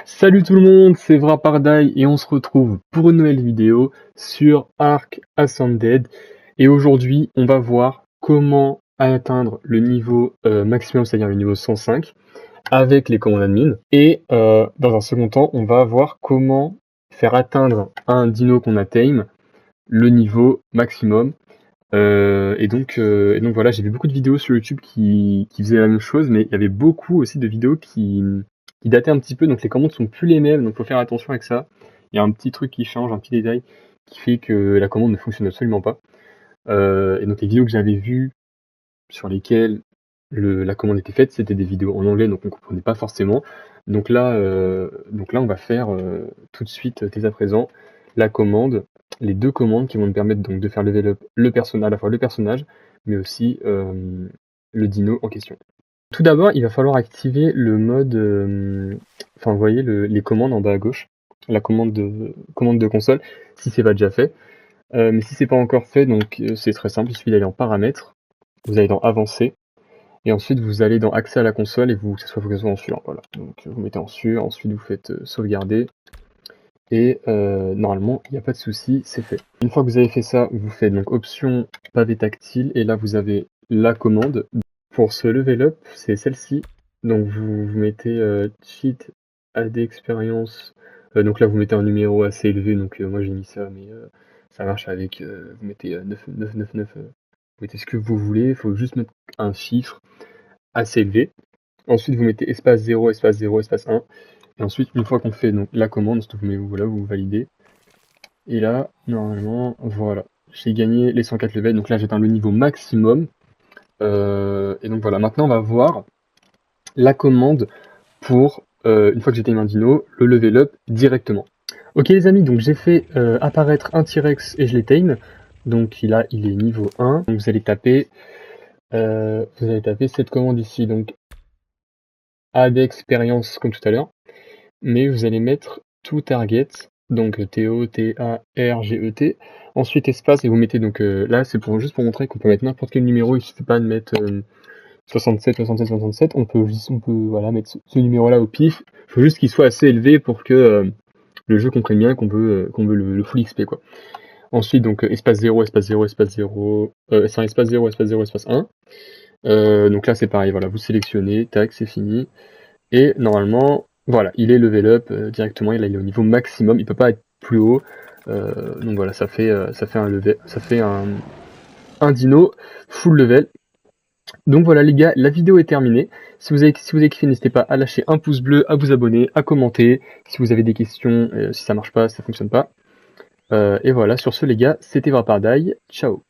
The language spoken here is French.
Salut tout le monde, c'est Vrapardai et on se retrouve pour une nouvelle vidéo sur Ark Ascended. Et aujourd'hui, on va voir comment atteindre le niveau maximum, c'est-à-dire le niveau 105, avec les commandes admin. Et dans un second temps, on va voir comment faire atteindre à un dino qu'on a tame le niveau maximum. Et donc voilà, j'ai vu beaucoup de vidéos sur YouTube qui faisaient la même chose, mais il y avait beaucoup aussi de vidéos qui dataient un petit peu, donc les commandes sont plus les mêmes, donc faut faire attention avec ça. Il y a un petit truc qui change, un petit détail qui fait que la commande ne fonctionne absolument pas. Et donc les vidéos que j'avais vues sur lesquelles la commande était faite, c'était des vidéos en anglais, donc on comprenait pas forcément. Donc là, on va faire tout de suite, dès à présent, la commande, les deux commandes qui vont nous permettre donc de faire level up à la fois le personnage, mais aussi le dino en question. Tout d'abord, il va falloir activer le mode, vous voyez les commandes en bas à gauche, la commande de console, si c'est pas déjà fait. Mais si c'est pas encore fait, donc c'est très simple, il suffit d'aller en paramètres, vous allez dans avancé, et ensuite vous allez dans accès à la console et que ça soit en sûr. Voilà. Donc vous mettez en sûr, ensuite vous faites sauvegarder, et normalement il n'y a pas de souci, c'est fait. Une fois que vous avez fait ça, vous faites donc option pavé tactile, et là vous avez la commande. Pour ce level up, c'est celle-ci. Donc vous mettez cheat AD expérience. Donc là vous mettez un numéro assez élevé, donc moi j'ai mis ça, mais ça marche avec, vous mettez 9999, vous mettez ce que vous voulez, il faut juste mettre un chiffre assez élevé. Ensuite vous mettez espace 0, espace 0, espace 1. Et ensuite, une fois qu'on fait donc la commande, vous validez. Et là, normalement, voilà. J'ai gagné les 104 levels, donc là j'atteins le niveau maximum. Et donc voilà, maintenant on va voir la commande pour, une fois que j'ai taillé un dino, le level up directement. Ok les amis, donc j'ai fait apparaître un T-Rex et je l'ai tame. Donc il est niveau 1. Donc vous allez taper cette commande ici, donc AD expérience comme tout à l'heure. Mais vous allez mettre to target, donc T-O-T-A-R-G-E-T. Ensuite espace, et vous mettez donc là c'est juste pour montrer qu'on peut mettre n'importe quel numéro, il suffit pas de mettre 67, 67, 67, on peut voilà, mettre ce numéro-là au pif. Il faut juste qu'il soit assez élevé pour que le jeu comprenne bien qu'on veut le full XP, quoi. Ensuite, donc, espace 0, espace 0, espace 0, c'est un espace 0, espace 0, espace 1. Donc là, c'est pareil, voilà, vous sélectionnez, tac, c'est fini. Et normalement, voilà, il est level up directement, il est au niveau maximum, il peut pas être plus haut. Donc voilà, ça fait un dino full level. Donc voilà les gars, la vidéo est terminée. Si vous avez kiffé, n'hésitez pas à lâcher un pouce bleu, à vous abonner, à commenter. Si vous avez des questions, si ça marche pas, si ça fonctionne pas. Et voilà, sur ce les gars, c'était Vrapardai. Ciao.